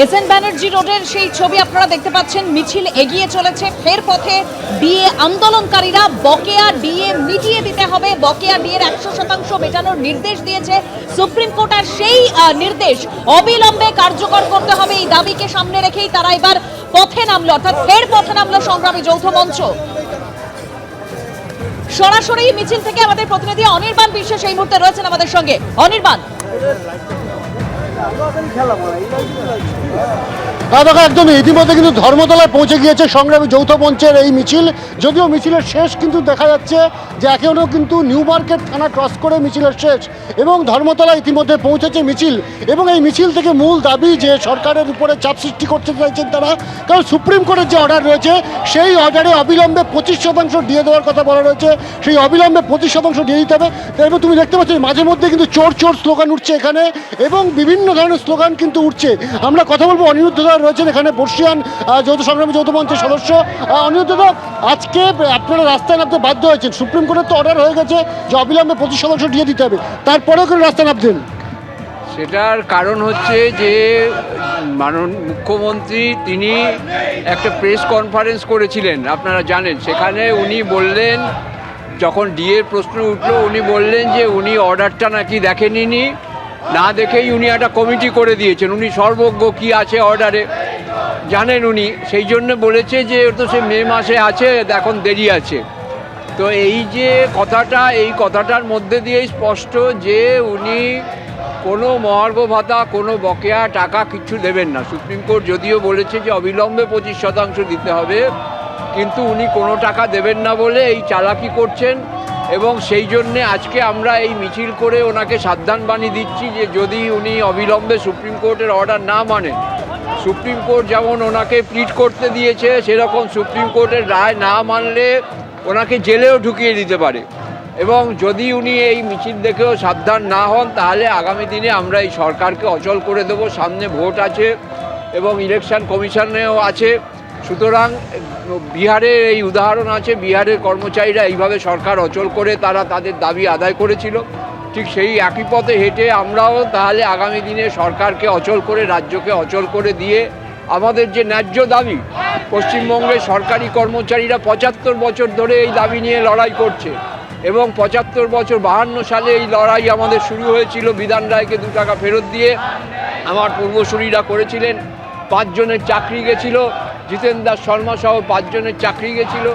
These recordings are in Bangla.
এসএন ব্যানার্জি রোডের সেই ছবি আপনারা দেখতে পাচ্ছেন। মিছিল এগিয়ে চলেছে ফের পথে। ডিএ আন্দোলনকারীরা বকেয়া ডিএ মিটিয়ে দিতে হবে, বকেয়া ডিএর 100% মেটানোর নির্দেশ দিয়েছে সুপ্রিম কোর্ট। আর সেই নির্দেশ অবিলম্বে কার্যকর করতে হবে, এই দাবিকে সামনে রেখেই তারা এবার পথে নামলো, অর্থাৎ ফের পথে নামলো সংগ্রামী যৌথ মঞ্চ। সরাসরি মিছিল থেকে আমাদের প্রতিনিধি অনির্বাণ বিশ্বাস এই মুহূর্তে রয়েছেন আমাদের সঙ্গে। অনির্বাণ, দেখো একদম ইতিমধ্যে কিন্তু ধর্মতলায় পৌঁছে গিয়েছে সংগ্রামী যৌথ মঞ্চের এই মিছিল। যদিও মিছিলের শেষ কিন্তু দেখা যাচ্ছে যে এখনও কিন্তু নিউ মার্কেট থানা ক্রস করে মিছিলের শেষ, এবং ধর্মতলায় ইতিমধ্যে পৌঁছেছে মিছিল। এবং এই মিছিল থেকে মূল দাবি যে সরকারের উপরে চাপ সৃষ্টি করতে চাইছেন তারা, কারণ সুপ্রিম কোর্টের যে অর্ডার রয়েছে সেই অর্ডারে অবিলম্বে 25% দিয়ে দেওয়ার কথা বলা রয়েছে, সেই অবিলম্বে 25% দিয়ে দিতে হবে। তারপর তুমি দেখতে পাচ্ছ মাঝে মধ্যে কিন্তু চোর চোর স্লোগান উঠছে এখানে, এবং বিভিন্ন ধরনের স্লোগান কিন্তু উঠছে। আমরা কথা বলবো অনিরুদ্ধ দা রয়েছেন এখানে, বর্ষিয়ান যৌথ সংগ্রামী যৌথ মঞ্চের সদস্য। অনিরুদ্ধ দা, আজকে আপনারা রাস্তায় নামতে বাধ্য হয়েছেন, সুপ্রিম কোর্টের তো অর্ডার হয়ে গেছে যে অবিলম্বে 25% দিয়ে দিতে হবে, তারপরেও কেন রাস্তায় নামতেন? সেটার কারণ হচ্ছে যে মুখ্যমন্ত্রী তিনি একটা প্রেস কনফারেন্স করেছিলেন, আপনারা জানেন। সেখানে উনি বললেন, যখন ডিএর প্রশ্ন উঠলো, উনি বললেন যে উনি অর্ডারটা নাকি দেখেননি, না দেখেই উনি একটা কমিটি করে দিয়েছেন। উনি সর্বজ্ঞ, কি আছে অর্ডারে জানেন উনি, সেই জন্য বলেছে যে তো সে মে মাসে আছে, এখন দেরি আছে। তো এই যে কথাটা, এই কথাটার মধ্যে দিয়েই স্পষ্ট যে উনি কোনো মহার্ঘ ভাতা, কোনো বকেয়া টাকা কিছু দেবেন না। সুপ্রিম কোর্ট যদিও বলেছে যে অবিলম্বে 25% দিতে হবে, কিন্তু উনি কোনো টাকা দেবেন না বলে এই চালাকি করছেন। এবং সেই জন্যে আজকে আমরা এই মিছিল করে ওনাকে সাবধান বাণী দিচ্ছি যে যদি উনি অবিলম্বে সুপ্রিম কোর্টের অর্ডার না মানেন, সুপ্রিম কোর্ট যেমন ওনাকে প্লিড করতে দিয়েছে, সেরকম সুপ্রিম কোর্টের রায় না মানলে ওনাকে জেলেও ঢুকিয়ে দিতে পারে। এবং যদি উনি এই মিছিল দেখেও সাবধান না হন, তাহলে আগামী দিনে আমরা এই সরকারকে অচল করে দেব। সামনে ভোট আছে এবং ইলেকশন কমিশনেও আছে। সুতরাং বিহারের এই উদাহরণ আছে, বিহারের কর্মচারীরা এইভাবে সরকার অচল করে তারা তাদের দাবি আদায় করেছিল। ঠিক সেই একই পথে হেঁটে আমরাও তাহলে আগামী দিনে সরকারকে অচল করে, রাজ্যকে অচল করে দিয়ে আমাদের যে ন্যায্য দাবি, পশ্চিমবঙ্গের সরকারি কর্মচারীরা 75 বছর ধরে এই দাবি নিয়ে লড়াই করছে। এবং 75 বছর 52 সালে এই লড়াই আমাদের শুরু হয়েছিল বিধান রায়কে 2 টাকা ফেরত দিয়ে। আমার পূর্বসূরীরা করেছিলেন, 5 জনের চাকরি গেছিল, জিতেন দাস শর্মা সহ 5 জনের চাকরি গেছিল।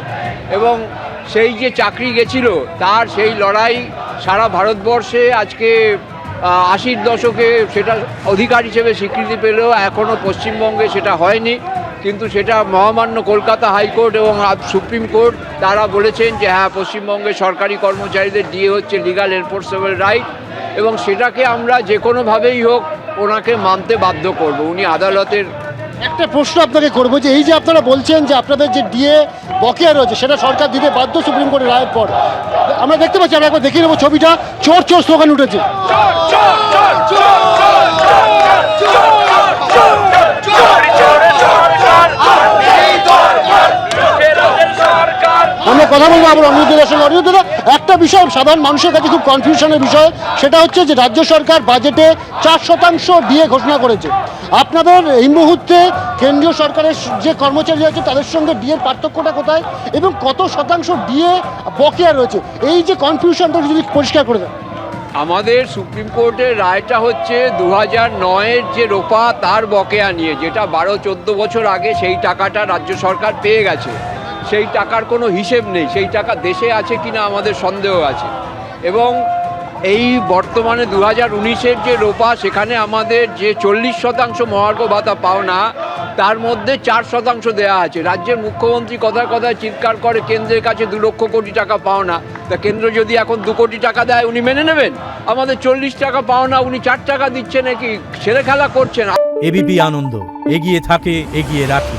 এবং সেই যে চাকরি গেছিল তার সেই লড়াই সারা ভারতবর্ষে আজকে 80-র দশকে সেটা অধিকার হিসেবে স্বীকৃতি পেলেও এখনও পশ্চিমবঙ্গে সেটা হয়নি। কিন্তু সেটা মহামান্য কলকাতা হাইকোর্ট এবং সুপ্রিম কোর্ট তারা বলেছেন যে হ্যাঁ, পশ্চিমবঙ্গের সরকারি কর্মচারীদের ডিএ হচ্ছে লিগাল এনফোর্সেবল রাইট, এবং সেটাকে আমরা যে কোনোভাবেই হোক ওনাকে মানতে বাধ্য করব। উনি আদালতের একটা প্রশ্ন আপনাকে করবো যে এই যে আপনারা বলছেন যে আপনাদের যে ডিএ বকেয়া রয়েছে সেটা সরকার দিতে বাধ্য সুপ্রিম কোর্টের রায়ের পর, আমরা দেখতে পাচ্ছি, আমরা একবার দেখিয়ে নেবো ছবিটা, চোর চোর স্লোগান উঠেছে। আমরা কথা বলবো আবার অনিরুদ্ধদার সঙ্গে। অনিরুদ্ধদা, একটা বিষয় সাধারণ মানুষের কাছে খুব কনফিউশনের বিষয়, সেটা হচ্ছে যে রাজ্য সরকার বাজেটে 4% ডিএ ঘোষণা করেছে। আপনাদের এই মুহূর্তে কেন্দ্রীয় সরকারের যে কর্মচারী আছে তাদের সঙ্গে ডিএর পার্থক্যটা কোথায়, এবং কত শতাংশ ডিএ বকেয়া রয়েছে, এই যে কনফিউশনটা যদি পরিষ্কার করে দেন। আমাদের সুপ্রিম কোর্টের রায়টা হচ্ছে 2009-এর যে রোপা তার বকেয়া নিয়ে, যেটা 12-14 বছর আগে সেই টাকাটা রাজ্য সরকার পেয়ে গেছে। সেই টাকার কোনো হিসেব নেই, সেই টাকা দেশে আছে কিনা আমাদের সন্দেহ আছে। এবং এই বর্তমানে 2019-এর যে রোপা, সেখানে আমাদের যে 40% মহার্ঘ ভাতা পাওনা, তার মধ্যে 4% দেওয়া আছে। রাজ্যের মুখ্যমন্ত্রী কথায় কথায় চিৎকার করে কেন্দ্রের কাছে 2 লক্ষ কোটি টাকা পাওনা। তা কেন্দ্র যদি এখন 2 কোটি টাকা দেয় উনি মেনে নেবেন? আমাদের 40 টাকা পাওনা, উনি 4 টাকা দিচ্ছেন, নাকি ছেলে খেলা করছেন? এবিপি আনন্দ, এগিয়ে থাকে, এগিয়ে রাখে।